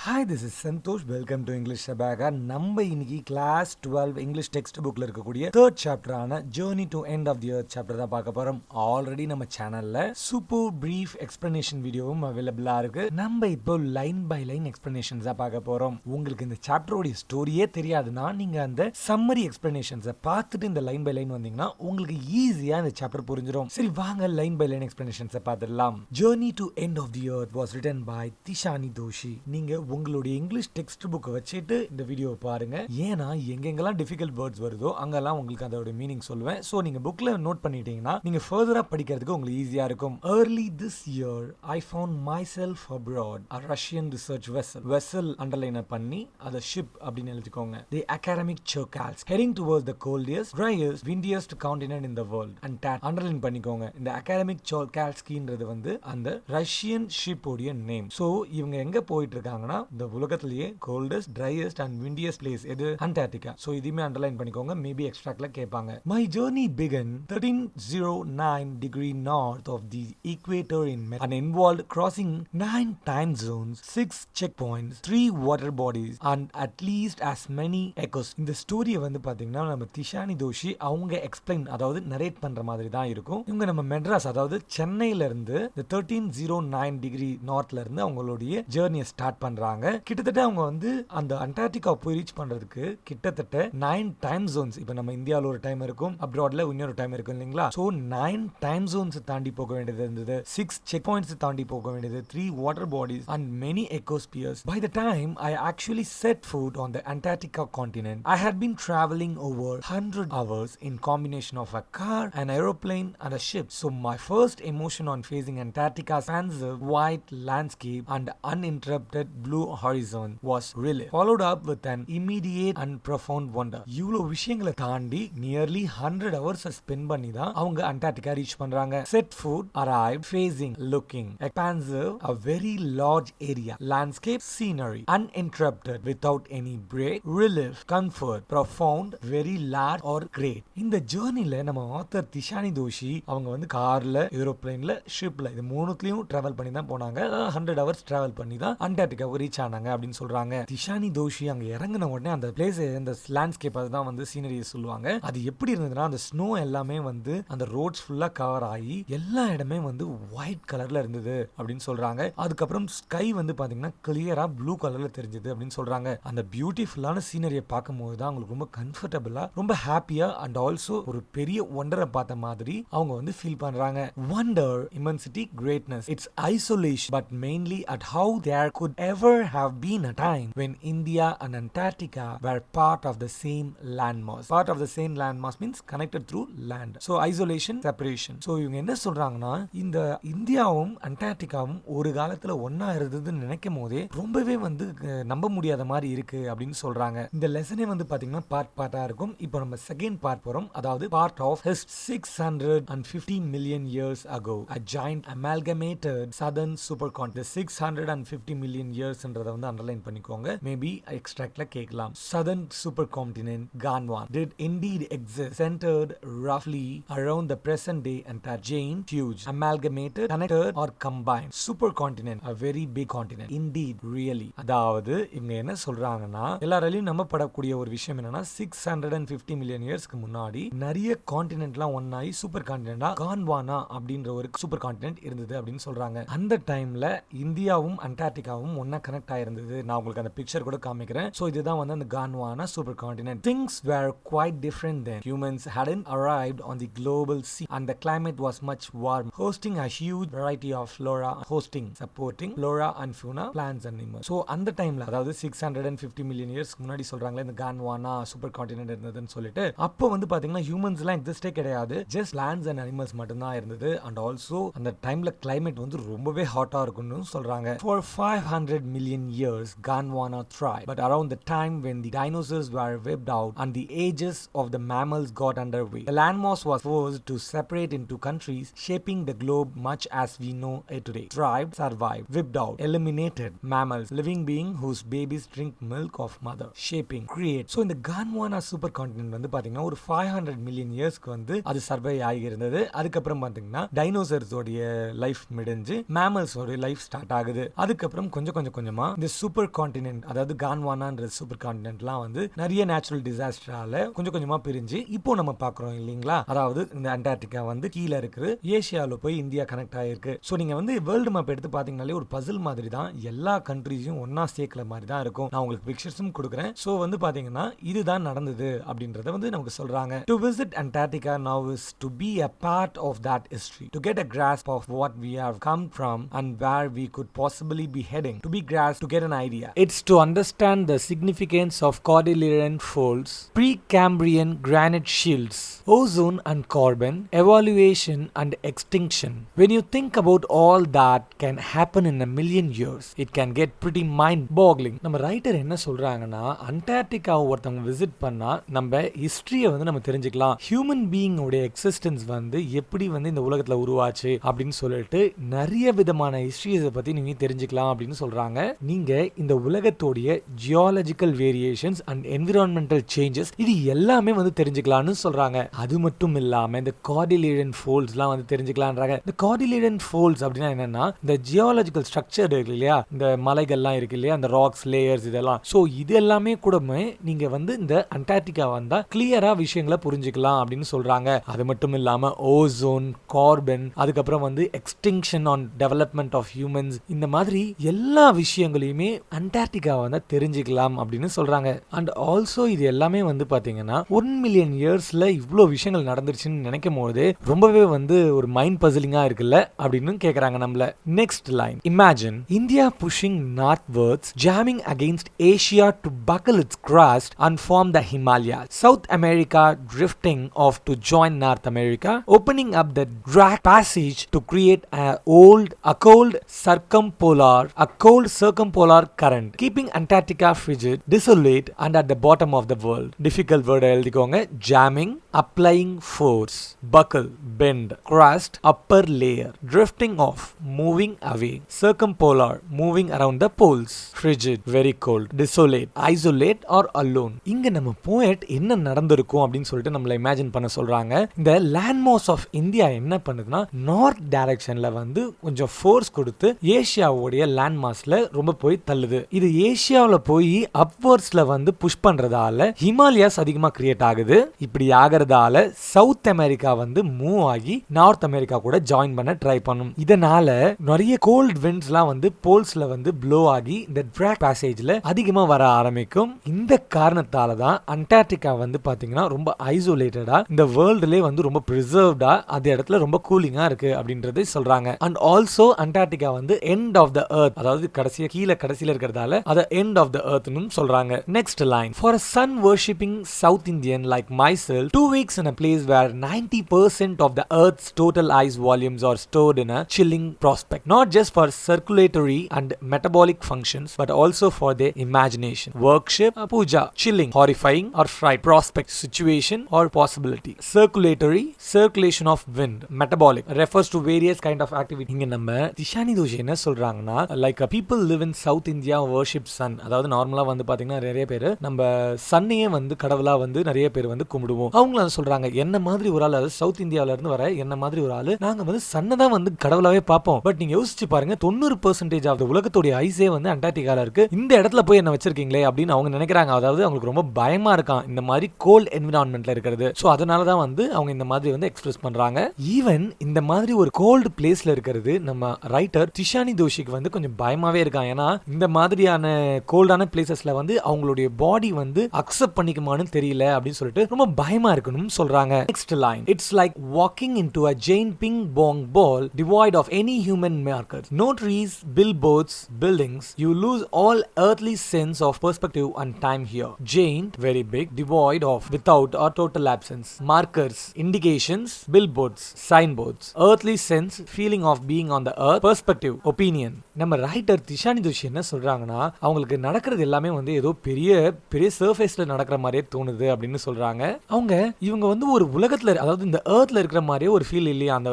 Hi, this is Santosh. Welcome to English Abaca. நம்ம இன்னைக்கு class 12 English text புக்ல இருக்கக்கூடிய தேர்ட் சாப்டரான journey to end of the earth chapter தான் பார்க்க போறோம். ஆல்ரெடி நம்ம சேனல்ல சூப்பர் பிரீஃப் எக்ஸ்பிளனேஷன் வீடியோவும் அவைலபிளா இருக்கு. நம்ம இப்போ லைன் பை லைன் எக்ஸ்பிளனேஷன்ஸ் தான் பார்க்க போறோம். உங்களுக்கு இந்த சாப்டரோட ஸ்டோரியே தெரியாதுன்னா நீங்க அந்த சம்மரி எக்ஸ்பிளனேஷன்ஸை பார்த்துட்டு இந்த லைன் பை லைன் வந்தீங்கன்னா உங்களுக்கு ஈஸியா இந்த சாப்டர் புரிஞ்சிடும். சரி வாங்க லைன் பை லைன் எக்ஸ்பிளனேஷன்ஸை பார்த்துடலாம். Journey to end of the earth was written by Tishani Doshi. நீங்க உங்களுடைய இங்கிலீஷ் டெக்ஸ்ட் புக்கை வச்சுட்டு இந்த வீடியோவை பாருங்க. ஏன்னா எங்கெங்கெல்லாம் டிஃபிகல்ட் வேர்ட்ஸ் வருதோ அங்கெல்லாம் உங்களுக்கு அதோட மீனிங் சொல்லுவேன். ஸோ நீங்க புக்ல நோட் பண்ணிட்டீங்கன்னா நீங்க ஃபர்தரா படிக்கிறதுக்கு உங்களுக்கு ஈஸியா இருக்கும். Early this year, I found myself abroad, a Russian research vessel underline பண்ணி அதை ஷிப் அப்படின்னு எழுதிக்கோங்க. The academic chocals heading towards the coldest, driest, windiest continent in the world. Underline பண்ணிக்கோங்க. இந்த academic chocalsன்றது வந்து அந்த ரஷ்யன் ஷிப் உடைய நேம். ஸோ இவங்க எங்க போயிட்டு இருக்காங்கன்னா இந்த உலகத்திலேயே கோல்டஸ்ட், ட்ரையஸ்ட் அண்ட் விண்டியஸ்ட் பிளேஸ் எது? அண்டார்டிகா. சோ இதுமே அண்டர்லைன் பண்ணிக்கோங்க. மேபி எக்ஸ்ட்ராக்ட்ல கேட்பாங்க. My journey began 1309 degree north of the equator in Mexico and involved crossing 9 time zones, 6 checkpoints, 3 water bodies and at least as many echoes. இந்த ஸ்டோரியை வந்து பாத்தீங்கன்னா நம்ம திஷானி தோஷி அவங்க எக்ஸ்பிளைன் அதாவது நரேட் பண்ற மாதிரி தான் இருக்கும். இவங்க நம்ம மெட்ராஸ் அதாவது சென்னையில இருந்து 1309 டிகிரி நார்த்ல இருந்து அவங்களுடைய ஜேர்னியை ஸ்டார்ட் பண்றாங்க. கிட்டத்தட்ட அவங்க வந்து அந்த அண்டார்டிகா போய் ரீச் பண்றதுக்கு கிட்டத்தட்ட 9 டைம் ஜோன்ஸ். இப்ப நம்ம இந்தியாவில் ஒரு டைம் இருக்கும், அப்ராட்ல இன்னொரு டைம் இருக்கும் இல்லைங்களா? சோ 9 டைம் ஜோன்ஸ் தாண்டி போக வேண்டியது இருந்தது, 6 செக் பாயிண்ட்ஸ் தாண்டி போக வேண்டியது, 3 water bodies and many ecospheres. By the time I actually set foot on the Antarctica continent, I had been traveling over 100 hours in combination of a car, an aeroplane and a ship. So my first emotion on facing Antarctica's expansive white landscape and uninterrupted blue horizon was relief, followed up with an immediate and profound wonder. இவ்வளோ விஷயங்களை தாண்டி nearly 100 hours spend பண்ணி தான் அவங்க Antarctica reach பண்றாங்க. Set foot, arrived, facing, looking, expansive, a very large area, landscape, scenery, uninterrupted, without any break, relief, comfort, profound, very large or great. இந்த ஜேர்னில நம்ம author திஷானி Joshi அவங்க வந்து கார்ல, ஏரோப்ளேன்ல, ஷிப்ல இது மூணுத்துலயும் டிராவல் பண்ணி தான் போனாங்க. 100 hours டிராவல் பண்ணி தான் அண்டார்டிகாவுக்கு ரீச் ஆனாங்க அப்படின்னு சொல்றாங்க. திஷானி தோஷி அங்க இறங்கின உடனே அந்த பிளேஸ், அந்த லேண்ட்ஸ்கேப் அதுதான் வந்து சீனரியை சொல்லுவாங்க. அது எப்படி இருந்ததுன்னா அந்த ஸ்னோ எல்லாமே வந்து அந்த ரோட்ஸ் ஃபுல்லா கவர் ஆகி எல்லா இடமே வந்து ஒயிட் கலர்ல இருந்தது அப்படின்னு சொல்றாங்க. அதுக்கப்புறம் ஸ்கை வந்து பாத்தீங்கன்னா கிளியரா ப்ளூ கலர்ல தெரிஞ்சது அப்படின்னு சொல்றாங்க. அந்த பியூட்டிஃபுல்லான சீனரியை பார்க்கும்போது தான் அவங்களுக்கு ரொம்ப கம்ஃபர்டபுளா, ரொம்ப ஹாப்பியா அண்ட் ஆல்சோ ஒரு பெரிய ஒண்டரை பார்த்த மாதிரி அவங்க வந்து ஃபீல் பண்றாங்க. Wonder, immensity, greatness. It's isolation, but mainly at how there could ever have been a time when India and Antarctica were part of the same landmass. Part of the same landmass means connected through land. So isolation, separation. So இவங்க என்ன சொல்றாங்கன்னா இந்த இந்தியாவும் அண்டார்டிகாவும் ஒரு காலத்துல ஒன்னா இருந்ததுன்னு நினைக்கும் போதே ரொம்பவே வந்து நம்ப முடியாத மாதிரி இருக்கு அப்படின்னு சொல்றாங்க. இந்த லெசனே வந்து பாத்தீங்கன்னா பார்ட்டா இருக்கும். இப்போ நம்ம செகண்ட் பார்ட் போறோம். அதாவது part of 650 million years ago, a giant amalgamated southern supercontinent. 650 million years என்றத வந்து அண்டர்லைன் பண்ணிக்கோங்க. மேபி எக்ஸ்ட்ராக்ட்ல கேட்கலாம். Southern supercontinent Gondwana did indeed exist, centered roughly around the present day Antarctica. Giant, huge, amalgamated, connected or combined. Supercontinent, a very big continent. Indeed, really. அதாவது இவங்க என்ன சொல்றாங்கன்னா எல்லாராலையும் நம்பப்படக்கூடிய ஒரு விஷயம் என்னன்னா 650 மில்லியன் இயர்ஸ்க்கு முன்னாடி நிறைய கான்டினென்ட்லாம் ஒன்னாகி சூப்பர் கான்டினென்டா கான்வானா அப்படின்ற ஒரு சூப்பர் கான்டினென்ட் இருந்தது அப்படின்னு சொல்றாங்க. அந்த டைம்ல இந்தியாவும் அண்டார்டிகாவும் ஒன்னா கனெக்ட் ஆயிருந்தது. நான் உங்களுக்கு அந்த பிக்சர் கூட காமிக்கிறேன். சோ இதுதான் வந்து அந்த Gondwana supercontinent. Things were quite different then. Humans hadn't arrived on the global scene and the climate was much warmer, hosting a huge variety of flora, supporting flora and fauna, plants and animals. So அந்த டைம்ல அதாவது 650 million இயர்ஸ்க்கு முன்னாடி சொல்றாங்களே இந்த கான்வானா super continent இருந்ததுன்னு சொல்லிட்டு அப்போ வந்து பாத்தீங்கன்னா ஹியூமன்ஸ் எல்லாம் எக்ஸிஸ்டே கிடையாது. ஜஸ்ட் பிளான்ட்ஸ் அண்ட் அனிமல்ஸ் மட்டும் தான் இருந்தது. அண்ட் ஆல்சோ அந்த டைம்ல கிளைமேட் வந்து ரொம்பவே ஹாட்டா இருக்கும்னு சொல்றாங்க. For 500 million years Gondwana thrived, but around the time when the dinosaurs were wiped out and the ages of the mammals got underway, the landmass was forced to separate into countries, shaping the globe much as we know it today. Thrived, survived, wiped out, eliminated mammals, living beings whose babies drink milk of mother, shaping, create. So இந்த Gondwana super continent வந்து பாத்தீங்கன்னா ஒரு 500 million இயர்ஸ்க்கு வந்து அது சர்வை ஆகி இருந்தது. அதுக்கப்புறம் பாத்தீங்கன்னா டைனோசர்ஸ் உடைய லைஃப் முடிஞ்சு மேமல்ஸ் உடைய லைஃப் ஸ்டார்ட் ஆகுது. அதுக்கப்புறம் கொஞ்சம் கொஞ்சமா இந்த சூப்பர் கான்டினென்ட், அதாவது கான்வானான்ற சூப்பர் கான்டினென்ட்லாம் வந்து நிறைய நேச்சுரல் டிசாஸ்டரால கொஞ்சம் கொஞ்சமா பிரிஞ்சு இப்போ நம்ம பாக்குறோம் இல்லீங்களா. அதாவது இந்த அண்டார்டிகா வந்து கீழே இருக்கு, ஏசியாவில் போய் இந்தியா கனெக்ட் ஆயிருக்கு. ஸோ நீங்க வந்து வேர்ல்டு மேப் எடுத்து பாத்தீங்கன்னாலே ஒரு பசில் மாதிரி தான், எல்லா கண்ட்ரீஸையும் ஒன்னா சேர்க்கல மாதிரி தான் இருக்கும். நான் உங்களுக்கு பிக்சர்ஸும் கொடுக்குறேன். ஸோ வந்து பாத்தீங்கன்னா இதுதான் நடந்தது அப்படின்றத வந்து நமக்கு சொல்றாங்க. To visit Antarctica now is to be a part of that history, to get a grasp of what we have come from and where we could possibly be heading, to be grasped, to get an idea. It's to understand the significance of Cordilleran folds, Precambrian granite shields, ozone and carbon, evaluation and extinction. When you think about all that can happen in a million years, it can get pretty mind-boggling. நம்ம writer என்ன சொல்றாங்கன்னா, Antarctica ஒருத்தவங்க visit பண்ணா நம்ம ஹிஸ்டரியை வந்து நம்ம தெரிஞ்சுக்கலாம், human being உடைய எக்ஸிஸ்டன்ஸ் வந்து எப்படி வந்து இந்த உலகத்துல உருவாச்சு அப்படின்னு சொல்லிட்டு நிறைய விதமான ஹிஸ்டரியை பத்தி நீங்க தெரிஞ்சுக்கலாம் அப்படின்னு சொல்றாங்க. நீங்க இந்த உலகத்தோடைய geological variations and environmental changes இது எல்லாமே வந்து தெரிஞ்சுக்கலாம்னு சொல்றாங்க. அது மட்டும் இல்லாம இந்த கார்டிலேரியன் ஃபோல்ட்ஸ்லாம் வந்து தெரிஞ்சுக்கலாம்ன்றாங்க. இந்த கார்டிலேரியன் ஃபோல்ட்ஸ் அப்படின்னா என்னன்னா, இந்த ஜியாலஜிக்கல் ஸ்ட்ரக்சர் இருக்கு இல்லையா, இந்த மலைகள்லாம் இருக்கு இல்லையா, அந்த ராக்ஸ் லேயர்ஸ் இதெல்லாம், ஸோ இது எல்லாமே கூட நீங்க வந்து இந்த அண்டார்டிகா வந்தா கிளியரா விஷயங்களை புரிஞ்சுக்கலாம் அப்படின்னு சொல்றாங்க. அது மட்டும் இல்லாம ஓசோன், கார்பன், அதுக்கப்புறம் வந்து extinction on development of humans, இந்த மாதிரி எல்லா விஷயங்களையுமே அண்டார்டிகா வந்து தெரிஞ்சுக்கலாம் அப்படின்னு சொல்றாங்க. அண்ட் ஆல்சோ இது எல்லாமே வந்து பாத்தீங்கன்னா 1 மில்லியன் இயர்ஸ்ல இவ்வளவு விஷயங்கள் நடந்துருச்சுன்னு நினைக்கும் போது ரொம்பவே வந்து ஒரு மைண்ட் பசிலிங்கா இருக்குல்ல அப்படின்னு கேக்குறாங்க நம்மள. Next line, imagine India pushing northwards, jamming against Asia to buckle its crust and form the Himalayas, South America drifting off to join North America, opening up the drag passage to create a cold circumpolar current, keeping Antarctica frigid, desolate and at the bottom of the world. Difficult word எழுதிக்கோங்க. jamming, applying force, buckle, bend, crust, upper layer, drifting off, moving away, circumpolar, moving around the poles, frigid, very cold, desolate, isolate or alone. இங்க நம்ம poet என்ன நடந்திருக்கும் அப்படின்னு சொல்லிட்டு நம்மள imagine பண்ண சொல்றாங்க. இந்த லேண்ட் மாஸ் ஆஃப் இந்தியா என்ன பண்ணுதுன்னா, நார்த் டைரக்ஷன்ல வந்து கொஞ்சம் ஃபோர்ஸ் கொடுத்து ஏசியாவுடைய லேண்ட் மாஸ்ல ரொம்ப போய் தள்ளுது. இது ஏசியாவுல போய் அப்வர்ட்ஸ்ல வந்து புஷ் பண்றதால ஹிமாலயாஸ் அதிகமா கிரியேட் ஆகுது. இப்படி ஆகிறதால சவுத் அமெரிக்கா வந்து மூவ் ஆகி நார்த் அமெரிக்கா கூட ஜாயின் பண்ண ட்ரை பண்ணும். இதனால நிறைய கோல்ட் விண்ட்ஸ்லாம் வந்து போல்ஸ்ல வந்து ப்ளோ ஆகி இந்த ட்ராக் பேசேஜ்ல அதிகமா வர ஆரம்பிக்கும். இந்த காரணத்தால தான் அண்டார்டிகா வந்து பாத்தீங்கன்னா ரொம்ப ஐசோலேட்டடா, இந்த வேர்ல்டுலே வந்து ரொம்ப பிரிசர்வ்டா, அந்த இடத்துல ரொம்ப கூலிங்கா இருக்கு அப்படின்றதை சொல்றாங்க. அண்ட் ஆல்சோ அண்டார்டிகா வந்து எண்ட் ஆஃப் த எர்த், அதாவது கடைசியில இருக்கிறதால அத எண்ட் ஆஃப் த எர்த்னு சொல்றாங்க. Next line, for a sun worshipping South Indian like myself, 2 weeks in a place where 90% of the earth's total ice volumes are stored in a chilling prospect, not just for circulatory and metabolic functions but also for their imagination, worship, puja, chilling, horrifying or fright, prospect, situation or possibility, circulation of wind, metabolic refers to various kind of activity. இங்க நம்ம திஷானி தோஷி என்ன சொல்றாங்கன்னா, like people live in South India worship sun, அதாவது நார்மலா வந்து பாத்தீங்கன்னா நிறைய பேர் நம்ம சன்னையே வந்து கடவுளா வந்து நிறைய பேர் வந்து கும்பிடுவோம். அவங்க சொல்றாங்க, என்ன மாதிரி ஒரு ஆள், அதாவது சவுத் இந்தியாவில இருந்து வர என்ன மாதிரி ஒரு ஆளு, நாங்க வந்து சன்னை தான் வந்து கடவுளாவே பார்ப்போம். பட் நீங்க யோசிச்சு பாருங்க, 90% ஆஃப் உலகத்தோட ஐஸே வந்து அண்டார்டிகால இருக்கு, இந்த இடத்துல போய் என்ன வச்சிருக்கீங்களே அப்படின்னு அவங்க நினைக்கிறாங்க. அதாவது அவங்களுக்கு ரொம்ப பயமா இருக்கான் இந்த மாதிரி கோல்ட் என்விரான்மெண்ட்ல இருக்கிறது. சோ அதனாலதான் வந்து அவங்க இந்த மாதிரி வந்து எக்ஸ்பிரஸ் பண்றாங்க. ஈவன் இந்த மாதிரி ஒரு கோல்டு பிளேஸ்ல இருக்கிறது நம்ம ரைட்டர் திஷானி தோஷிக்கு வந்து கொஞ்சம் பயமாவே இருக்கான். ஏன்னா இந்த மாதிரியான கோல்டான பிளேசஸ்ல வந்து அவங்களுடைய பாடி வந்து அக்செப்ட் பண்ணிக்குமான்னு தெரியல அப்படின்னு சொல்லிட்டு ரொம்ப பயமா இருக்கணும்னு சொல்றாங்க. Next line, it's like walking into a giant ping pong ball devoid of any human markers, no trees, billboards, buildings, you lose all earthly sense of perspective and time here. Giant, very big, devoid of, without or total absence, markers, indications, billboards, signboards, earthly sense, feeling of being on the earth, perspective, opinion. நம்ம writer திஷானி Joshi என்ன சொல்றாங்கன்னா, அவங்களுக்கு நடக்கிறது எல்லாமே வந்து ஏதோ பெரிய பெரிய சர்ஃபேஸ்ல நடக்கிற மாதிரியே தோணுது அப்படின்னு சொல்றாங்க. இவங்க வந்து ஒரு உலகத்துல, அதாவது இந்த எர்த்ல இருக்கிற மாதிரியே ஒரு ஃபீல் இல்லையா, அந்த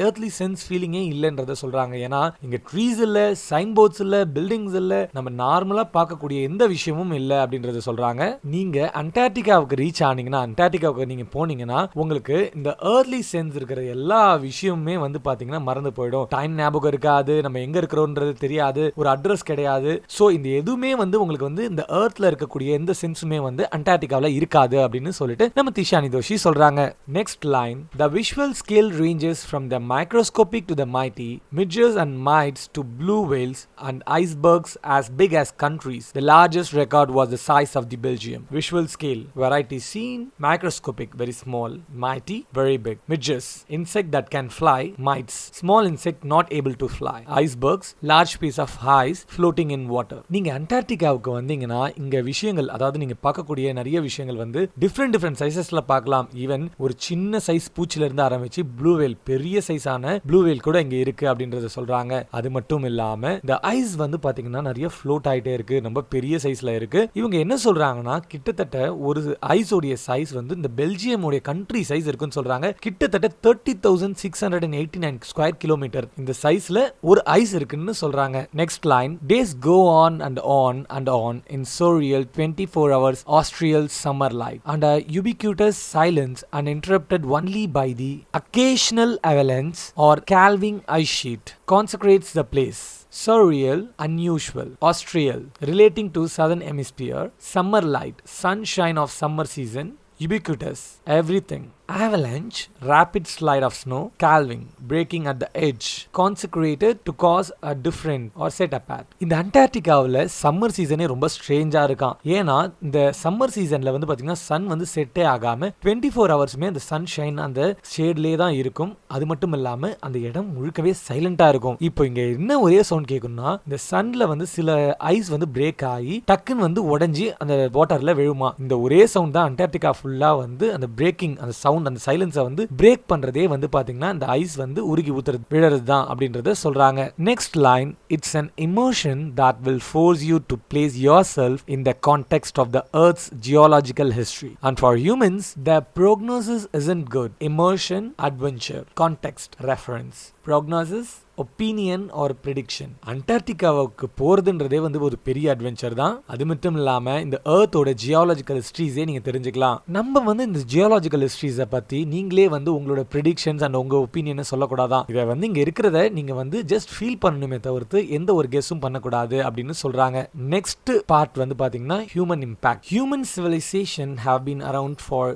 எர்த்லி சென்ஸ் ஃபீலிங்கே இல்லைன்றத சொல்றாங்க. ஏன்னா இங்க ட்ரீஸ் இல்ல, சைன் போர்ட்ஸ் இல்ல, பில்டிங்ஸ் இல்ல, நம்ம நார்மலா பார்க்கக்கூடிய எந்த விஷயமும் இல்ல அப்படின்றத சொல்றாங்க. நீங்க அண்டார்டிகாவுக்கு ரீச் ஆனீங்கன்னா, அண்டார்டிகாவுக்கு நீங்க போனீங்கன்னா உங்களுக்கு இந்த எர்த்லி சென்ஸ் இருக்கிற எல்லா விஷயமுமே வந்து பாத்தீங்கன்னா மறந்து போயிடும். டைம் ஞாபகம் இருக்காது, நம்ம எங்க இருக்கிறோம்ன்றது தெரியாது, ஒரு ஒரு அட்ரஸ் கிடையாது. ஸோ இந்த எதுவுமே வந்து உங்களுக்கு வந்து இந்த எர்த்ல இருக்கக்கூடிய எந்த சென்ஸுமே வந்து அண்டார்டிகாவில் இருக்காது அப்படின்னு சொல்லிட்டு நம்ம திஷானி தோஷி சொல்றாங்க. Next line, the visual scale ranges from the microscopic to the mighty, midges and mites to blue whales and icebergs as big as countries. The largest record was the size of the Belgium. Visual scale, variety seen, microscopic, very small, mighty, very big. Midges, insect that can fly, mites, small insect not able to fly. Icebergs, large piece of ice floating in water. நீங்க அண்டார்டிகாவுக்கு வந்தீங்கன்னா இங்க விஷயங்கள், அதாவது நீங்க பார்க்கக்கூடிய நிறைய விஷயங்கள் வந்து டிஃப்ரெண்ட் சைசஸ்ல பார்க்கலாம். ஈவன் ஒரு சின்ன சைஸ் பூச்சில இருந்து ஆரம்பிச்சு ப்ளூ வேல், பெரிய சைஸான ப்ளூ வேல் கூட இங்க இருக்கு அப்படின்றத சொல்றாங்க. அது மட்டும் இல்லாம இந்த ஐஸ் வந்து பாத்தீங்கன்னா நிறைய ஃப்ளோட் ஆயிட்டே இருக்கு, ரொம்ப பெரிய சைஸ்ல இருக்கு. இவங்க என்ன சொல்றாங்கன்னா கிட்டத்தட்ட ஒரு ஐஸோடைய சைஸ் வந்து இந்த பெல்ஜியமோட கண்ட்ரி சைஸ் இருக்குன்னு சொல்றாங்க. கிட்டத்தட்ட 30,689 ஸ்கொயர் கிலோமீட்டர் இந்த சைஸ்ல ஒரு ஐஸ் இருக்குன்னு சொல்றாங்க. Next line, days go on and on and on in surreal 24 hours austral summer light and a ubiquitous silence uninterrupted only by the occasional avalanche or calving ice sheet consecrates the place. Surreal, unusual, austral, relating to southern hemisphere, summer light, sunshine of summer season, ubiquitous, everything. Avalanche, rapid slide of snow, calving, breaking at the edge, consecrated to cause a different or set apart. இந்த அண்டார்டிகாவில் summer சீசனே ரொம்ப ஸ்ட்ரேஞ்சா இருக்கான். ஏன்னா இந்த summer சீசன்ல வந்து பாத்தீங்கன்னா Sun வந்து செட்டே ஆகாம 24 ஹவர்ஸுமே அந்த சன்ஷைன் அந்த ஷேட்லேயே தான் இருக்கும். அது மட்டும் இல்லாம அந்த இடம் முழுக்கவே சைலண்டா இருக்கும். இப்போ இங்க என்ன ஒரே சவுண்ட் கேட்கும்னா, இந்த சன்ல வந்து சில ஐஸ் வந்து பிரேக் ஆகி டக்குன்னு வந்து உடஞ்சி அந்த வாட்டர்ல விழுமா. இந்த ஒரே சவுண்ட் தான் அண்டார்டிகா ஃபுல்லா வந்து அந்த பிரேக்கிங், அந்த சவுண்ட், அந்த சைலன்ஸை வந்து பிரேக் பண்றதே வந்து பாத்தீங்கன்னா இந்த ஐஸ் வந்து உருகி ஊத்துறது, விழறது தான் அப்படின்றத சொல்றாங்க. Next line, it's an emotion that will force you to place yourself in the context of the earth's geological history, and for humans the prognosis isn't good. Immersion, adventure, context, reference. Prognosis, opinion or prediction. அண்டார்டிகாவுக்கு போறதுன்றதே வந்து ஒரு பெரிய adventure தான். அது மட்டும் இல்லாம இந்த எர்த்தோட ஜியாலஜிக்கல் ஹிஸ்டரிஸே நீங்க தெரிஞ்சுக்கலாம். நம்ம வந்து இந்த ஜியாலஜிக்கல் ஹிஸ்டரிஸை பத்தி நீங்களே வந்து உங்களோட ப்ரெடிக்ஷன்ஸ் அண்ட் உங்க ஒப்பீனியனை சொல்லக்கூடாதான். இதை வந்து இங்க இருக்கிறத நீங்க வந்து ஜஸ்ட் ஃபீல் பண்ணணுமே தவிர்த்து எந்த ஒரு கெஸ்ஸும் பண்ணக்கூடாது அப்படின்னு சொல்றாங்க. நெக்ஸ்ட் பார்ட் வந்து பாத்தீங்கன்னா human impact. Human civilisation have been around for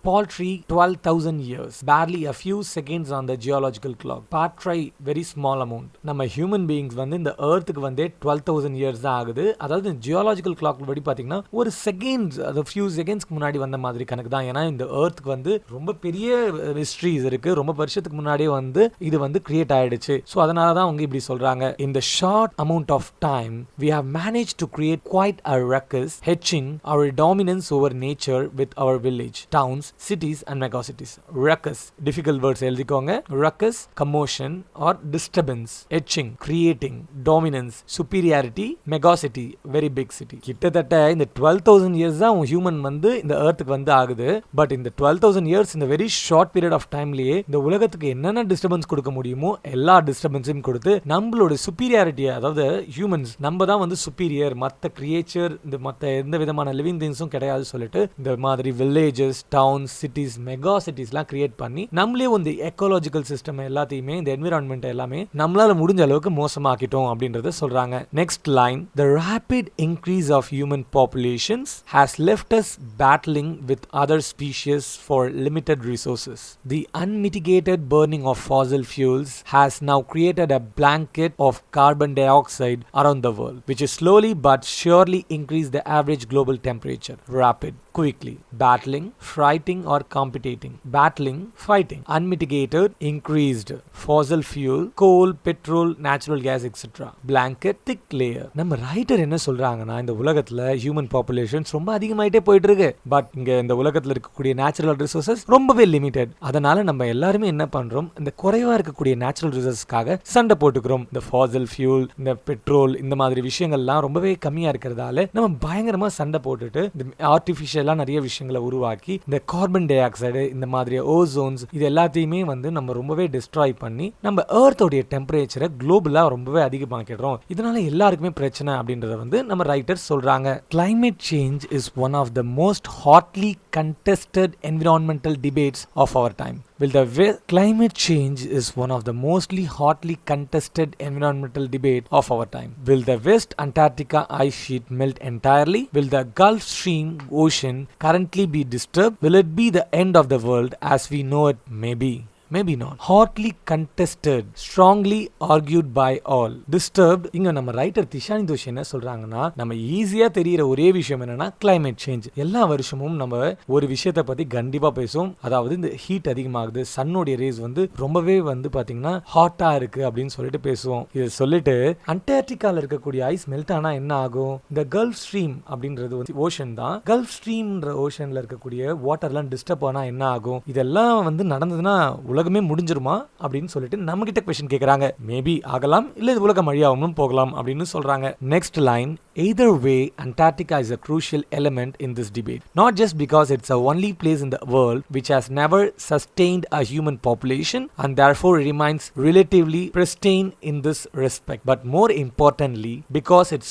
paltry 12,000 years, barely a few seconds on the geological clock. Paltry, very small amount. நம்ம ஹியூமன் பீயிங்ஸ் வந்து இந்த எர்த்துக்கு வந்து 12,000 இயர்ஸ் தான் ஆகுது. அதாவது ஜியாலஜிக்கல் கிளாக் படி பார்த்தீங்கன்னா ஒரு செகண்ட்ஸ், அது ஃபியூ செகண்ட்ஸ்க்கு முன்னாடி வந்த மாதிரி கணக்கு தான். ஏன்னா இந்த எர்த்துக்கு வந்து ரொம்ப பெரிய ஹிஸ்டரிஸ் இருக்கு, ரொம்ப வருஷத்துக்கு முன்னாடியே வந்து இது வந்து கிரியேட் ஆயிடுச்சு. ஸோ அதனால தான் அவங்க இப்படி சொல்றாங்க. In the short amount of time we have managed to create quite a ruckus, hedging our dominance over nature with our village, towns, cities and megacities. Ruckus, difficult words எழுதிக்கோங்க. Ruckus, commotion or disturbance, etching, creating, dominance, superiority, megacity, very big city. கிட்டத்தட்ட இந்த 12,000 years தான் human வந்து இந்த எர்த்துக்கு வந்து ஆகுது. But இந்த 12,000 years இந்த வெரி ஷார்ட் பீரியட் ஆஃப் டைம்லயே இந்த உலகத்துக்கு என்னென்ன டிஸ்டர்பன்ஸ் கொடுக்க முடியுமோ எல்லா டிஸ்டர்பன்ஸையும் கொடுத்து நம்மளோட சுப்பீரியாரிட்டியை, அதாவது ஹியூமன்ஸ் நம்ம தான் வந்து சுப்பீரியர், மற்ற கிரியேச்சர் இந்த மற்ற எந்த விதமான லிவிங் திங்ஸும் கிடையாது சொல்லிட்டு இந்த மாதிரி வில்லேஜஸ், டவுன்ஸ், சிட்டிஸ், மெகா சிட்டிஸ்லாம் கிரியேட் பண்ணி நம்மளே வந்து எக்கோலாஜிக்கல் சிஸ்டம் எல்லாத்தையுமே, இந்த என்விரான்மெண்ட் எல்லாமே நம்மளால முடிஞ்ச அளவுக்கு மோசமாக்கிட்டோம் அப்படின்றத சொல்றாங்க. Next line, the rapid increase of human populations has left us battling with other species for limited resources. The unmitigated burning of fossil fuels has now created a blanket of carbon dioxide around the world, which is slowly but surely increase the average global temperature. Rapid, quickly, battling, fighting or competing, battling, fighting, unmitigated, increased, fossil fuel, coal, petrol, natural gas, etc. blanket, thick layer. நம்ம writer என்ன சொல்றாங்கன்னா, இந்த உலகத்துல human populations ரொம்ப அதிகமாயிட்டே போயிட்டு இருக்கு. But இங்க இந்த உலகத்துல இருக்கக்கூடிய நேச்சுரல் ரிசோர்சஸ் ரொம்பவே லிமிடெட். அதனால நம்ம எல்லாருமே என்ன பண்றோம், இந்த குறைவா இருக்கக்கூடிய நேச்சுரல் ரிசோர்ஸ்க்காக சண்டை போட்டுக்கிறோம். இந்த ஃபாசில் ஃபியூல், இந்த பெட்ரோல், இந்த மாதிரி விஷயங்கள்லாம் ரொம்பவே கம்மியா இருக்கிறதால நம்ம பயங்கரமா சண்டை போட்டுட்டு இந்த ஆர்டிஃபிஷியலா நிறைய விஷயங்களை உருவாக்கி இந்த கார்பன் டை ஆக்சைடு, இந்த மாதிரி ஓசோன்ஸ், இது எல்லாத்தையுமே வந்து நம்ம ரொம்பவே டிஸ்ட்ராய் பண்ணி நம்ம எர்த்தோடைய டெம்பரேச்சரை குளோபலா ரொம்பவே அதிகமாக்கிடுறோம். இதனால எல்லாருக்குமே பிரச்சனை அப்படின்றத வந்து நம்ம ரைட்டர்ஸ் சொல்றாங்க. Climate change is one of the most hotly contested environmental debates of our time. Climate change is one of the mostly hotly contested environmental debate of our time. Will the West Antarctica ice sheet melt entirely? Will the Gulf Stream ocean currently be disturbed? Will it be the end of the world as we know it? Maybe not. Hotly contested, strongly argued by all. Disturbed, இங்க நம்ம writer திஷானி Joshi என்ன சொல்றாங்கன்னா, நம்ம ஈஸியா தெரியிற ஒரே விஷயம் என்னன்னா climate change. எல்லா வருஷமும் நம்ம ஒரு விஷயத்தை பத்தி கண்டிப்பா பேசுவோம். அதாவது இந்த ஹீட் அதிகமாகுது, சன்னோட ரேஸ் வந்து ரொம்பவே வந்து பாத்தீங்கன்னா ஹாட்டா இருக்கு அப்படின்னு சொல்லிட்டு பேசுவோம். இதை சொல்லிட்டு அண்டார்டிகால இருக்கக்கூடிய ஐஸ் மெல்ட் ஆனா என்ன ஆகும்? இந்த கல்ஃப் ஸ்ட்ரீம் அப்படின்றது வந்து ஓஷன் தான். கல்ஃப் ஸ்ட்ரீம்ன்ற ஓஷன்ல இருக்கக்கூடிய வாட்டர்லாம் டிஸ்டர்ப் ஆனா என்ன ஆகும்? இதெல்லாம் வந்து நடந்ததுன்னா உலகமே முடிஞ்சிருமா அப்படின்னு சொல்லிட்டு நம்ம கிட்ட क्वेश्चन கேக்குறாங்க. மேபி ஆகலாம், இல்ல இது உலகம் அழியாமலும் போகலாம் அப்படின்னு சொல்றாங்க. Next line, either way Antarctica is a crucial element in this debate, not just because it's the only place in the world which has never sustained a human population and therefore remains relatively pristine in this respect, but more importantly because it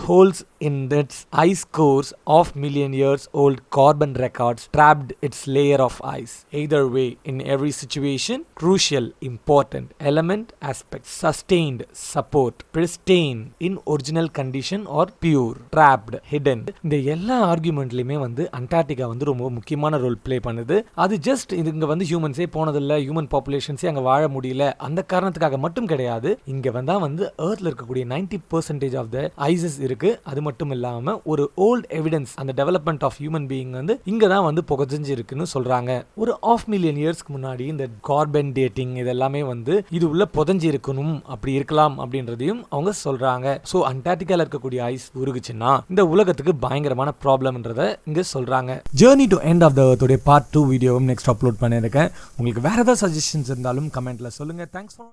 holds in its ice cores of million years old carbon records trapped its layer of ice. Either way, in every situation, crucial, important, element, aspect, sustained, support, pristine, in original condition or pure, trapped, hidden. இந்த எல்லா ஆர்குமெண்ட்லயுமே வந்து Antarctica வந்து ரொம்ப முக்கியமான role play பண்ணுது. அது just இங்க வந்து ஹியூமன்ஸே போனதில்லை, ஹியூமன் பாப்புலேஷன்ஸே அங்க வாழ முடியல அந்த காரணத்துக்காக மட்டும் கிடையாது. இங்க வந்தா வந்து எர்த்ல இருக்கக்கூடிய 90% ஆஃப் த ஐசஸ் இருக்கு. அது மட்டும் இல்லாம ஒரு ஓல்ட் எவிடன்ஸ் அந்த டெவலப்மெண்ட் ஆஃப் ஹியூமன் பீயிங் வந்து இங்க தான் வந்து புகஞ்சு இருக்குன்னு சொல்றாங்க. ஒரு 5 மில்லியன் இயர்ஸ்க்கு முன்னாடி இந்த கார்பன் டேட்டிங் இதெல்லாமே வந்து இது உள்ள புதஞ்சு இருக்கணும், அப்படி இருக்கலாம் அப்படின்றதையும் அவங்க சொல்றாங்க. சோ அண்டார்டிகால இருக்கக்கூடிய ஐஸ் உருகுச்சுன்னா இந்த உலகத்துக்கு பயங்கரமான ப்ராப்ளம்ன்றத இங்க சொல்றாங்க. Journey to end of the earth உடைய பார்ட் 2 வீடியோவும் நெக்ஸ்ட் அப்லோட் பண்ணிருக்கேன். உங்களுக்கு வேற ஏதாவது சஜஷன்ஸ் இருந்தாலும் கமெண்ட்ல சொல்லுங்க. Thanks for